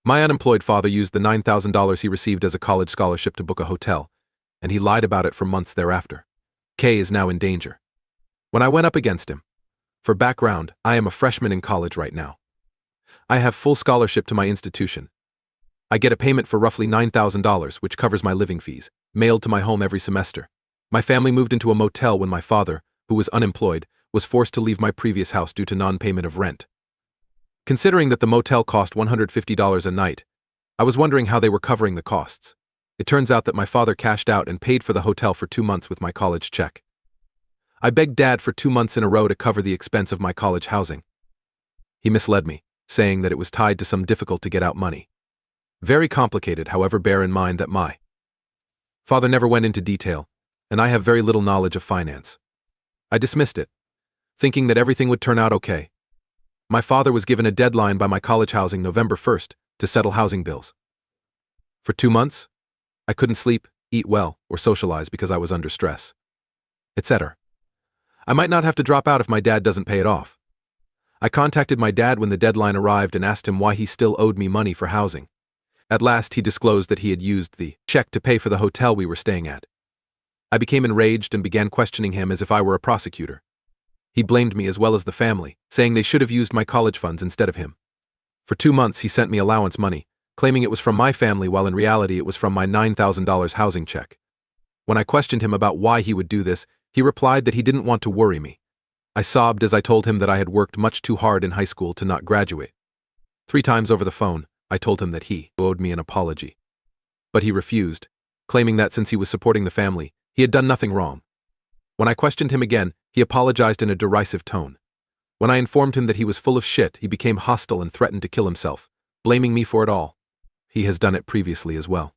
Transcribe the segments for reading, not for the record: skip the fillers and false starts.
My unemployed father used the $9,000 he received as a college scholarship to book a hotel, and he lied about it for months thereafter. K is now in danger. When I went up against him, for background, I am a freshman in college right now. I have full scholarship to my institution. I get a payment for roughly $9,000, which covers my living fees, mailed to my home every semester. My family moved into a motel when my father, who was unemployed, was forced to leave my previous house due to non-payment of rent. Considering that the motel cost $150 a night, I was wondering how they were covering the costs. It turns out that my father cashed out and paid for the hotel for 2 months with my college check. I begged Dad for 2 months in a row to cover the expense of my college housing. He misled me, saying that it was tied to some difficult-to-get-out money. Very complicated, however, bear in mind that my father never went into detail, and I have very little knowledge of finance. I dismissed it, thinking that everything would turn out okay. My father was given a deadline by my college housing November 1st to settle housing bills. For 2 months, I couldn't sleep, eat well, or socialize because I was under stress, etc. I might not have to drop out if my dad doesn't pay it off. I contacted my dad when the deadline arrived and asked him why he still owed me money for housing. At last, he disclosed that he had used the check to pay for the hotel we were staying at. I became enraged and began questioning him as if I were a prosecutor. He blamed me as well as the family, saying they should have used my college funds instead of him. For 2 months, he sent me allowance money, claiming it was from my family while in reality it was from my $9,000 housing check. When I questioned him about why he would do this, he replied that he didn't want to worry me. I sobbed as I told him that I had worked much too hard in high school to not graduate. 3 times over the phone, I told him that he owed me an apology. But he refused, claiming that since he was supporting the family, he had done nothing wrong. When I questioned him again, he apologized in a derisive tone. When I informed him that he was full of shit, he became hostile and threatened to kill himself, blaming me for it all. He has done it previously as well.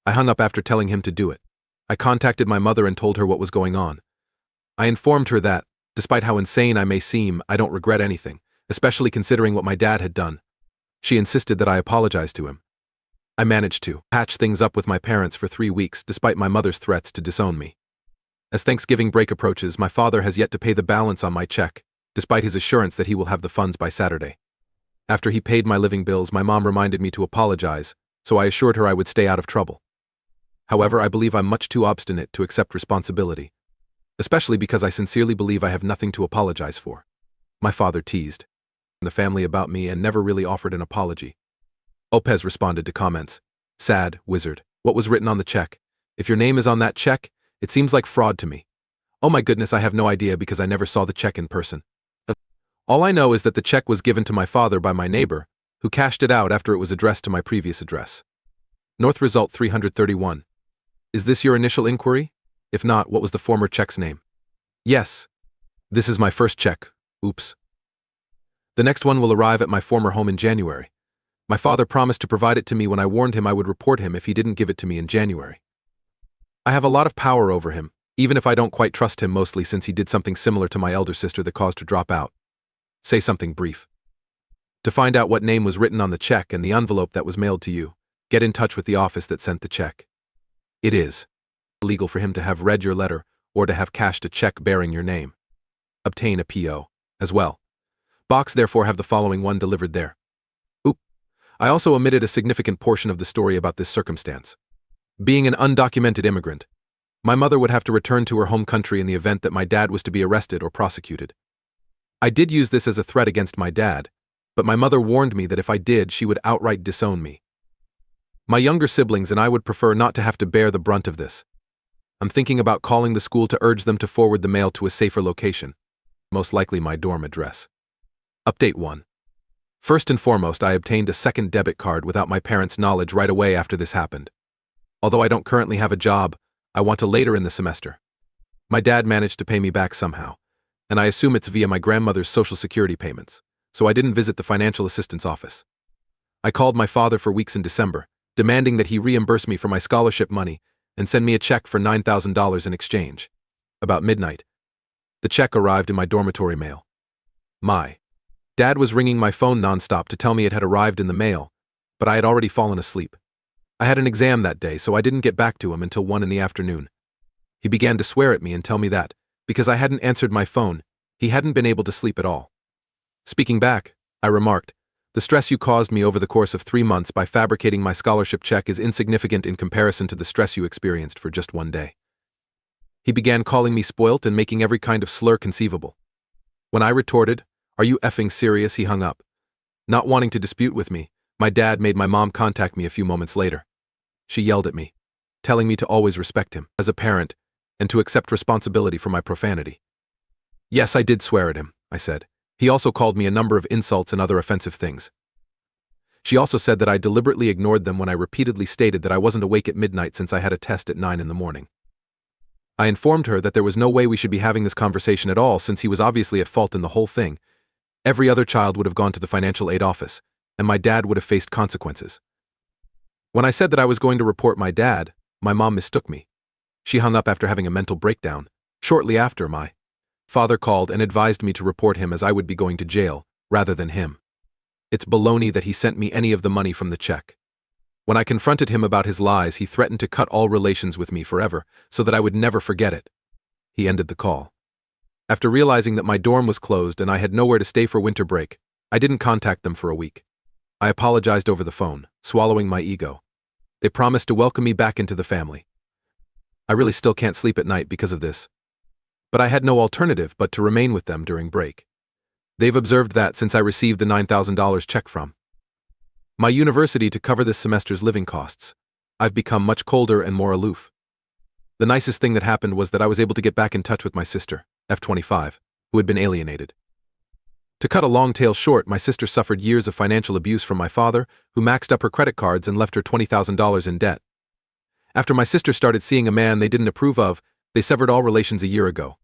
I hung up after telling him to do it. I contacted my mother and told her what was going on. I informed her that, despite how insane I may seem, I don't regret anything, especially considering what my dad had done. She insisted that I apologize to him. I managed to patch things up with my parents for 3 weeks despite my mother's threats to disown me. As Thanksgiving break approaches, my father has yet to pay the balance on my check, despite his assurance that he will have the funds by Saturday. After he paid my living bills, my mom reminded me to apologize, so I assured her I would stay out of trouble. However, I believe I'm much too obstinate to accept responsibility, especially because I sincerely believe I have nothing to apologize for. My father teased the family about me and never really offered an apology. Opez responded to comments. Sad, wizard. What was written on the check? If your name is on that check, it seems like fraud to me. Oh my goodness, I have no idea because I never saw the check in person. All I know is that the check was given to my father by my neighbor, who cashed it out after it was addressed to my previous address. North Result 331. Is this your initial inquiry? If not, what was the former check's name? Yes. This is my first check. Oops. The next one will arrive at my former home in January. My father promised to provide it to me when I warned him I would report him if he didn't give it to me in January. I have a lot of power over him, even if I don't quite trust him, mostly since he did something similar to my elder sister that caused her to drop out. Say something brief. To find out what name was written on the check and the envelope that was mailed to you, get in touch with the office that sent the check. It is illegal for him to have read your letter or to have cashed a check bearing your name. Obtain a PO, as well. Box therefore have the following one delivered there. I also omitted a significant portion of the story about this circumstance. Being an undocumented immigrant, my mother would have to return to her home country in the event that my dad was to be arrested or prosecuted. I did use this as a threat against my dad, but my mother warned me that if I did, she would outright disown me. My younger siblings and I would prefer not to have to bear the brunt of this. I'm thinking about calling the school to urge them to forward the mail to a safer location, most likely my dorm address. Update 1. First and foremost, I obtained a second debit card without my parents' knowledge right away after this happened. Although I don't currently have a job, I want to later in the semester. My dad managed to pay me back somehow, and I assume it's via my grandmother's Social Security payments, so I didn't visit the financial assistance office. I called my father for weeks in December, demanding that he reimburse me for my scholarship money and send me a check for $9,000 in exchange. About midnight, the check arrived in my dormitory mail. My dad was ringing my phone nonstop to tell me it had arrived in the mail, but I had already fallen asleep. I had an exam that day, so I didn't get back to him until 1 in the afternoon. He began to swear at me and tell me that, because I hadn't answered my phone, he hadn't been able to sleep at all. Speaking back, I remarked, The stress you caused me over the course of 3 months by fabricating my scholarship check is insignificant in comparison to the stress you experienced for just one day. He began calling me spoilt and making every kind of slur conceivable. When I retorted, "Are you effing serious?" he hung up. Not wanting to dispute with me, my dad made my mom contact me a few moments later. She yelled at me, telling me to always respect him as a parent and to accept responsibility for my profanity. "Yes, I did swear at him," I said. "He also called me a number of insults and other offensive things." She also said that I deliberately ignored them when I repeatedly stated that I wasn't awake at midnight since I had a test at 9 in the morning. I informed her that there was no way we should be having this conversation at all since he was obviously at fault in the whole thing. Every other child would have gone to the financial aid office, and my dad would have faced consequences. When I said that I was going to report my dad, my mom mistook me. She hung up after having a mental breakdown. Shortly after, my father called and advised me to report him as I would be going to jail, rather than him. It's baloney that he sent me any of the money from the check. When I confronted him about his lies, he threatened to cut all relations with me forever, so that I would never forget it. He ended the call. After realizing that my dorm was closed and I had nowhere to stay for winter break, I didn't contact them for a week. I apologized over the phone, swallowing my ego. They promised to welcome me back into the family. I really still can't sleep at night because of this. But I had no alternative but to remain with them during break. They've observed that since I received the $9,000 check from my university to cover this semester's living costs, I've become much colder and more aloof. The nicest thing that happened was that I was able to get back in touch with my sister, F25, who had been alienated. To cut a long tale short, my sister suffered years of financial abuse from my father, who maxed up her credit cards and left her $20,000 in debt. After my sister started seeing a man they didn't approve of, they severed all relations a year ago.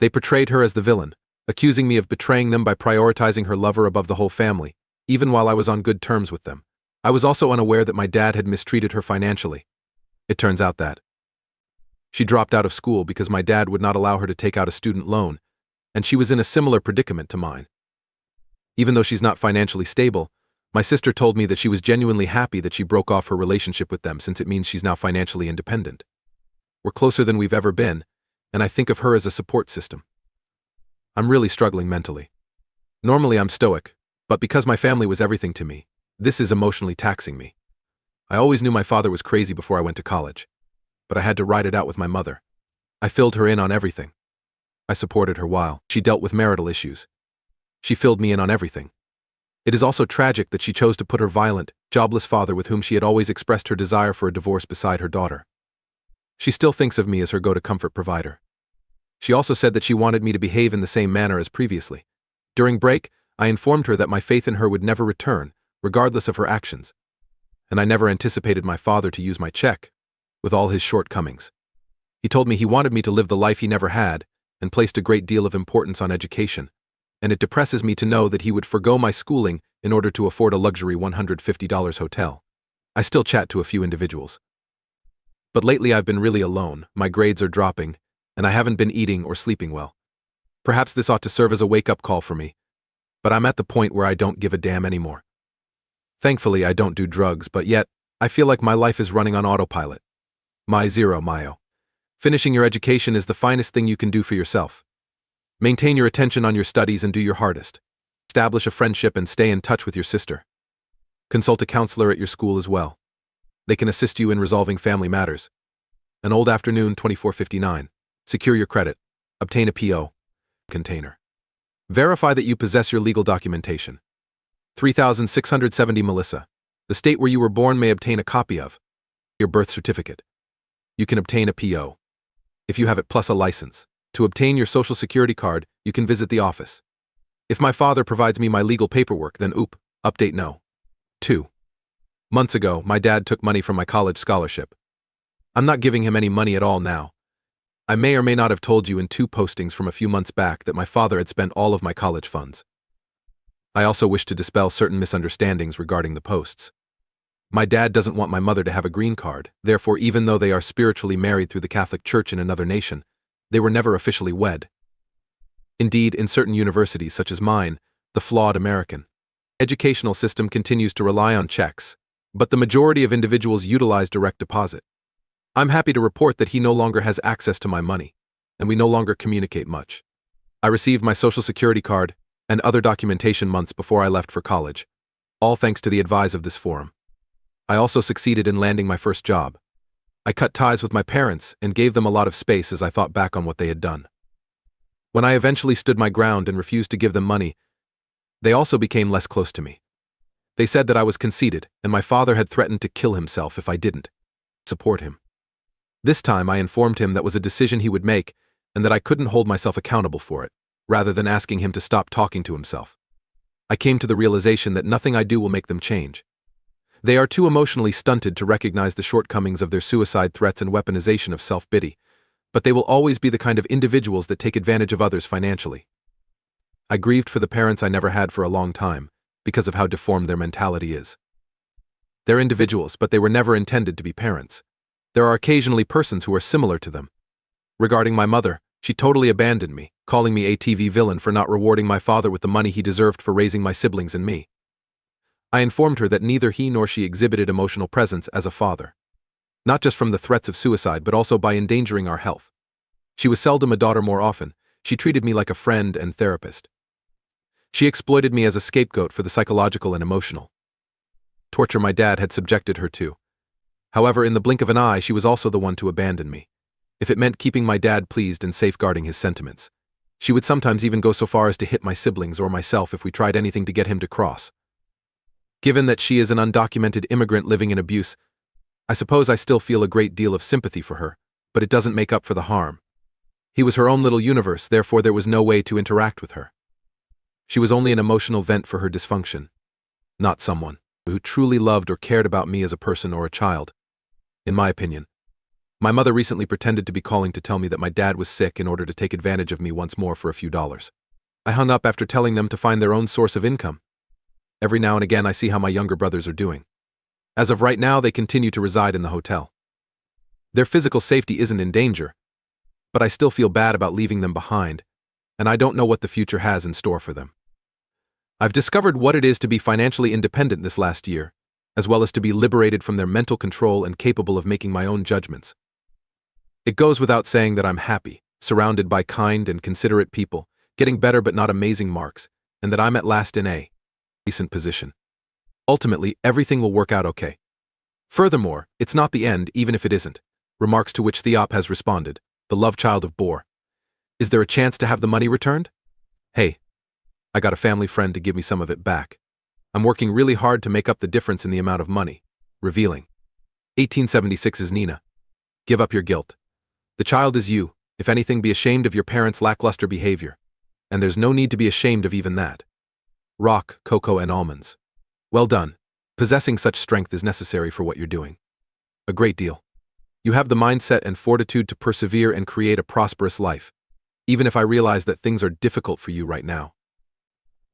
They portrayed her as the villain, accusing me of betraying them by prioritizing her lover above the whole family, even while I was on good terms with them. I was also unaware that my dad had mistreated her financially. It turns out that she dropped out of school because my dad would not allow her to take out a student loan, and she was in a similar predicament to mine. Even though she's not financially stable, my sister told me that she was genuinely happy that she broke off her relationship with them since it means she's now financially independent. We're closer than we've ever been, and I think of her as a support system. I'm really struggling mentally. Normally I'm stoic, but because my family was everything to me, this is emotionally taxing me. I always knew my father was crazy before I went to college, but I had to ride it out with my mother. I filled her in on everything. I supported her while she dealt with marital issues. She filled me in on everything. It is also tragic that she chose to put her violent, jobless father with whom she had always expressed her desire for a divorce beside her daughter. She still thinks of me as her go-to-comfort provider. She also said that she wanted me to behave in the same manner as previously. During break, I informed her that my faith in her would never return, regardless of her actions. And I never anticipated my father to use my check, with all his shortcomings. He told me he wanted me to live the life he never had, and placed a great deal of importance on education, and it depresses me to know that he would forgo my schooling in order to afford a luxury $150 hotel. I still chat to a few individuals. But lately I've been really alone, my grades are dropping, and I haven't been eating or sleeping well. Perhaps this ought to serve as a wake-up call for me, but I'm at the point where I don't give a damn anymore. Thankfully, I don't do drugs, but yet, I feel like my life is running on autopilot. Mayo. Finishing your education is the finest thing you can do for yourself. Maintain your attention on your studies and do your hardest. Establish a friendship and stay in touch with your sister. Consult a counselor at your school as well. They can assist you in resolving family matters. An old afternoon, 2459. Secure your credit. Obtain a PO container. Verify that you possess your legal documentation. 3670 Melissa. The state where you were born may obtain a copy of your birth certificate. You can obtain a PO if you have it plus a license. To obtain your social security card, you can visit the office. If my father provides me my legal paperwork, then update no. 2 months ago, my dad took money from my college scholarship. I'm not giving him any money at all now. I may or may not have told you in 2 postings from a few months back that my father had spent all of my college funds. I also wish to dispel certain misunderstandings regarding the posts. My dad doesn't want my mother to have a green card, therefore even though they are spiritually married through the Catholic Church in another nation, they were never officially wed. Indeed, in certain universities such as mine, the flawed American educational system continues to rely on checks, but the majority of individuals utilize direct deposit. I'm happy to report that he no longer has access to my money, and we no longer communicate much. I received my social security card, and other documentation months before I left for college, all thanks to the advice of this forum. I also succeeded in landing my first job. I cut ties with my parents and gave them a lot of space as I thought back on what they had done. When I eventually stood my ground and refused to give them money, they also became less close to me. They said that I was conceited, and my father had threatened to kill himself if I didn't support him. This time I informed him that was a decision he would make and that I couldn't hold myself accountable for it, rather than asking him to stop talking to himself. I came to the realization that nothing I do will make them change. They are too emotionally stunted to recognize the shortcomings of their suicide threats and weaponization of self-pity, but they will always be the kind of individuals that take advantage of others financially. I grieved for the parents I never had for a long time, because of how deformed their mentality is. They're individuals, but they were never intended to be parents. There are occasionally persons who are similar to them. Regarding my mother, she totally abandoned me, calling me a TV villain for not rewarding my father with the money he deserved for raising my siblings and me. I informed her that neither he nor she exhibited emotional presence as a father. Not just from the threats of suicide, but also by endangering our health. She was seldom a daughter more often. She treated me like a friend and therapist. She exploited me as a scapegoat for the psychological and emotional torture my dad had subjected her to. However, in the blink of an eye, she was also the one to abandon me. If it meant keeping my dad pleased and safeguarding his sentiments. She would sometimes even go so far as to hit my siblings or myself if we tried anything to get him to cross. Given that she is an undocumented immigrant living in abuse, I suppose I still feel a great deal of sympathy for her, but it doesn't make up for the harm. He was her own little universe, therefore there was no way to interact with her. She was only an emotional vent for her dysfunction, not someone who truly loved or cared about me as a person or a child. In my opinion, my mother recently pretended to be calling to tell me that my dad was sick in order to take advantage of me once more for a few dollars. I hung up after telling them to find their own source of income. Every now and again I see how my younger brothers are doing. As of right now, they continue to reside in the hotel. Their physical safety isn't in danger, but I still feel bad about leaving them behind, and I don't know what the future has in store for them. I've discovered what it is to be financially independent this last year, as well as to be liberated from their mental control and capable of making my own judgments. It goes without saying that I'm happy, surrounded by kind and considerate people, getting better but not amazing marks, and that I'm at last in a decent position. Ultimately, everything will work out okay. Furthermore, it's not the end, even if it isn't. Remarks to which Theop has responded, the love child of Boar. Is there a chance to have the money returned? Hey, I got a family friend to give me some of it back. I'm working really hard to make up the difference in the amount of money. Revealing. 1876's Nina. Give up your guilt. The child is you. If anything, be ashamed of your parents' lackluster behavior. And there's no need to be ashamed of even that. Rock, cocoa, and almonds. Well done. Possessing such strength is necessary for what you're doing. A great deal. You have the mindset and fortitude to persevere and create a prosperous life, even if I realize that things are difficult for you right now.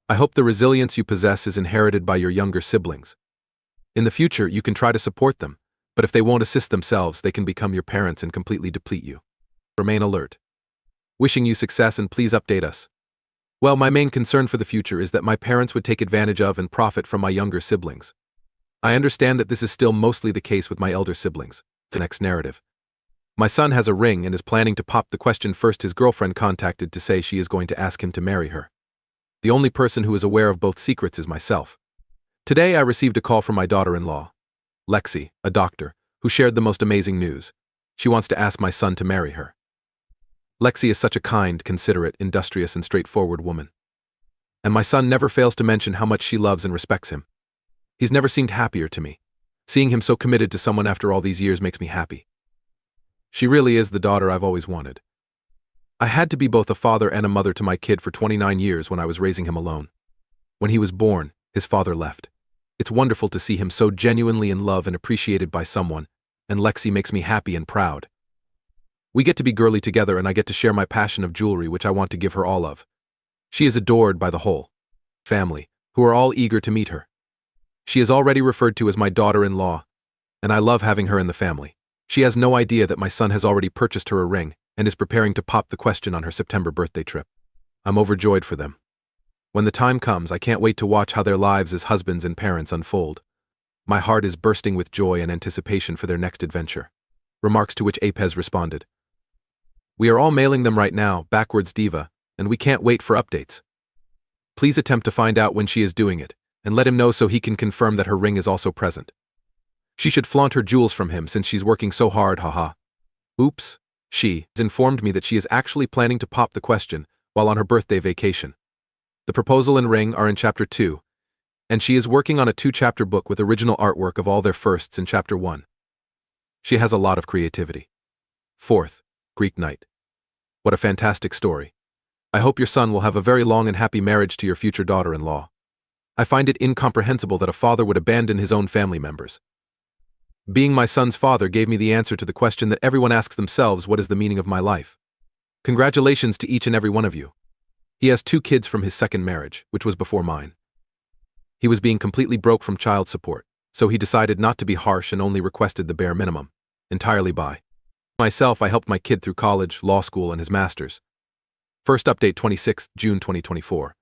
I hope the resilience you possess is inherited by your younger siblings. In the future, you can try to support them, but if they won't assist themselves, they can become your parents and completely deplete you. Remain alert. Wishing you success, and please update us. Well, my main concern for the future is that my parents would take advantage of and profit from my younger siblings. I understand that this is still mostly the case with my elder siblings. The next narrative. My son has a ring and is planning to pop the question first. His girlfriend contacted to say she is going to ask him to marry her. The only person who is aware of both secrets is myself. Today I received a call from my daughter-in-law, Lexi, a doctor, who shared the most amazing news. She wants to ask my son to marry her. Lexi is such a kind, considerate, industrious, and straightforward woman. And my son never fails to mention how much she loves and respects him. He's never seemed happier to me. Seeing him so committed to someone after all these years makes me happy. She really is the daughter I've always wanted. I had to be both a father and a mother to my kid for 29 years when I was raising him alone. When he was born, his father left. It's wonderful to see him so genuinely in love and appreciated by someone, and Lexi makes me happy and proud. We get to be girly together, and I get to share my passion of jewelry, which I want to give her all of. She is adored by the whole family, who are all eager to meet her. She is already referred to as my daughter-in-law, and I love having her in the family. She has no idea that my son has already purchased her a ring and is preparing to pop the question on her September birthday trip. I'm overjoyed for them. When the time comes, I can't wait to watch how their lives as husbands and parents unfold. My heart is bursting with joy and anticipation for their next adventure. Remarks to which Apez responded. We are all mailing them right now, backwards diva, and we can't wait for updates. Please attempt to find out when she is doing it, and let him know so he can confirm that her ring is also present. She should flaunt her jewels from him since she's working so hard, haha. Oops. She has informed me that she is actually planning to pop the question while on her birthday vacation. The proposal and ring are in Chapter 2, and she is working on a 2-chapter book with original artwork of all their firsts in Chapter 1. She has a lot of creativity. 4th, Greek night. What a fantastic story. I hope your son will have a very long and happy marriage to your future daughter-in-law. I find it incomprehensible that a father would abandon his own family members. Being my son's father gave me the answer to the question that everyone asks themselves: what is the meaning of my life? Congratulations to each and every one of you. He has 2 kids from his second marriage, which was before mine. He was being completely broke from child support, so he decided not to be harsh and only requested the bare minimum, entirely by myself. I helped my kid through college, law school, and his master's. First update, 26th June 2024.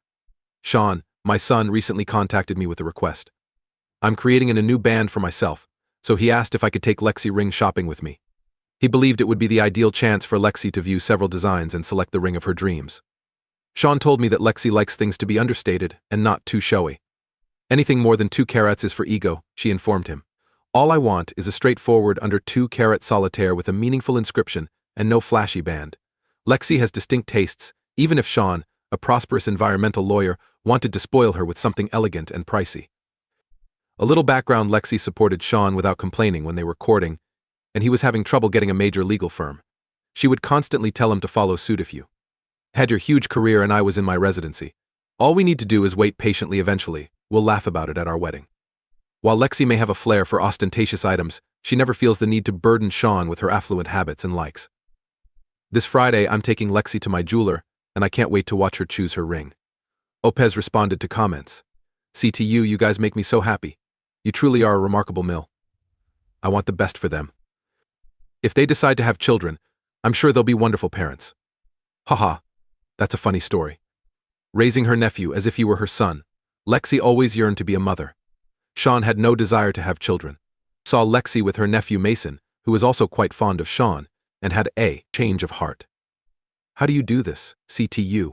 Sean, my son, recently contacted me with a request. I'm creating a new band for myself, so he asked if I could take Lexi ring shopping with me. He believed it would be the ideal chance for Lexi to view several designs and select the ring of her dreams. Sean told me that Lexi likes things to be understated and not too showy. Anything more than 2 carats is for ego, she informed him. All I want is a straightforward under 2-carat solitaire with a meaningful inscription and no flashy band. Lexi has distinct tastes, even if Sean, a prosperous environmental lawyer, wanted to spoil her with something elegant and pricey. A little background: Lexi supported Sean without complaining when they were courting, and he was having trouble getting a major legal firm. She would constantly tell him to follow suit. If you had your huge career and I was in my residency, all we need to do is wait patiently. Eventually, we'll laugh about it at our wedding. While Lexi may have a flair for ostentatious items, she never feels the need to burden Sean with her affluent habits and likes. This Friday, I'm taking Lexi to my jeweler, and I can't wait to watch her choose her ring. Opez responded to comments. CTU, you guys make me so happy. You truly are a remarkable mill. I want the best for them. If they decide to have children, I'm sure they'll be wonderful parents. Haha, that's a funny story. Raising her nephew as if he were her son, Lexi always yearned to be a mother. Sean had no desire to have children. Saw Lexi with her nephew Mason, who was also quite fond of Sean, and had a change of heart. How do you do this, CTU?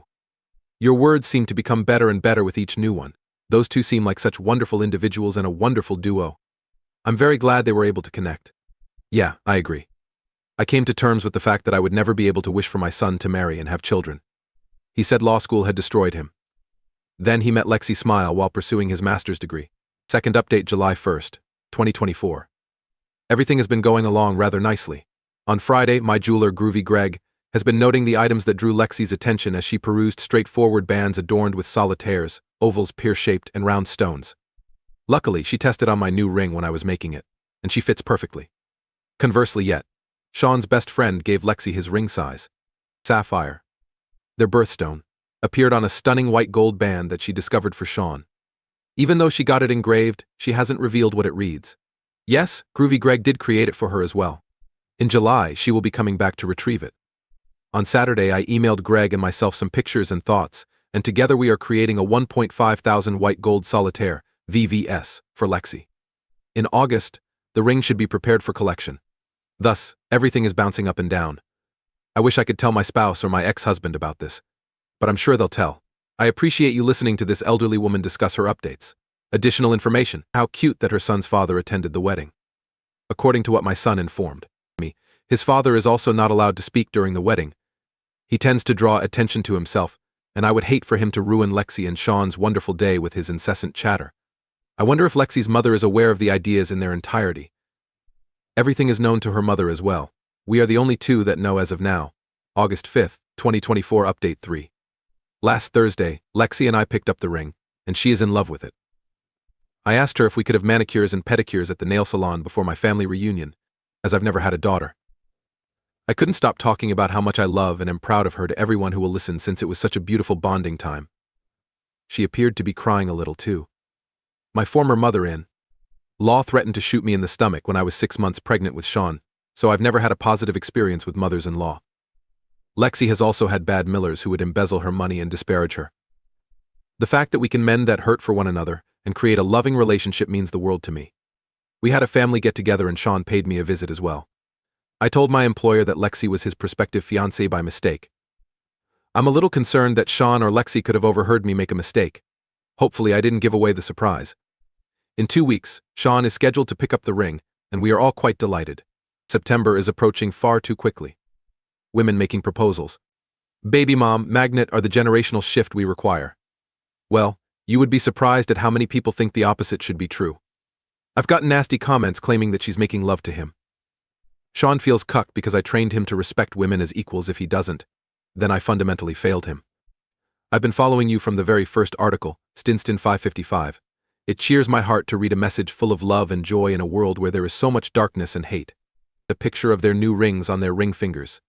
Your words seem to become better and better with each new one. Those two seem like such wonderful individuals and a wonderful duo. I'm very glad they were able to connect. Yeah, I agree. I came to terms with the fact that I would never be able to wish for my son to marry and have children. He said law school had destroyed him. Then he met Lexi Smile while pursuing his master's degree. Second update, July 1st, 2024. Everything has been going along rather nicely. On Friday, my jeweler, Groovy Greg, has been noting the items that drew Lexi's attention as she perused straightforward bands adorned with solitaires, ovals, pear-shaped, and round stones. Luckily, she tested on my new ring when I was making it, and she fits perfectly. Conversely yet, Sean's best friend gave Lexi his ring size. Sapphire, their birthstone, appeared on a stunning white gold band that she discovered for Sean. Even though she got it engraved, she hasn't revealed what it reads. Yes, Groovy Greg did create it for her as well. In July, she will be coming back to retrieve it. On Saturday, I emailed Greg and myself some pictures and thoughts, and together we are creating a 1.5 thousand white gold solitaire, VVS, for Lexi. In August, the ring should be prepared for collection. Thus, everything is bouncing up and down. I wish I could tell my spouse or my ex-husband about this, but I'm sure they'll tell. I appreciate you listening to this elderly woman discuss her updates. Additional information: how cute that her son's father attended the wedding. According to what my son informed me, his father is also not allowed to speak during the wedding. He tends to draw attention to himself, and I would hate for him to ruin Lexi and Sean's wonderful day with his incessant chatter. I wonder if Lexi's mother is aware of the ideas in their entirety. Everything is known to her mother as well. We are the only two that know as of now. August 5th, 2024, Update 3. Last Thursday, Lexi and I picked up the ring, and she is in love with it. I asked her if we could have manicures and pedicures at the nail salon before my family reunion, as I've never had a daughter. I couldn't stop talking about how much I love and am proud of her to everyone who will listen, since it was such a beautiful bonding time. She appeared to be crying a little too. My former mother-in-law threatened to shoot me in the stomach when I was 6 months pregnant with Sean, so I've never had a positive experience with mothers-in-law. Lexi has also had bad millers who would embezzle her money and disparage her. The fact that we can mend that hurt for one another and create a loving relationship means the world to me. We had a family get-together and Sean paid me a visit as well. I told my employer that Lexi was his prospective fiancée by mistake. I'm a little concerned that Sean or Lexi could have overheard me make a mistake. Hopefully I didn't give away the surprise. In 2 weeks, Sean is scheduled to pick up the ring, and we are all quite delighted. September is approaching far too quickly. Women making proposals. Baby mom, magnet are the generational shift we require. Well, you would be surprised at how many people think the opposite should be true. I've gotten nasty comments claiming that she's making love to him. Sean feels cucked because I trained him to respect women as equals. If he doesn't, then I fundamentally failed him. I've been following you from the very first article, Stinstin 555. It cheers my heart to read a message full of love and joy in a world where there is so much darkness and hate. The picture of their new rings on their ring fingers.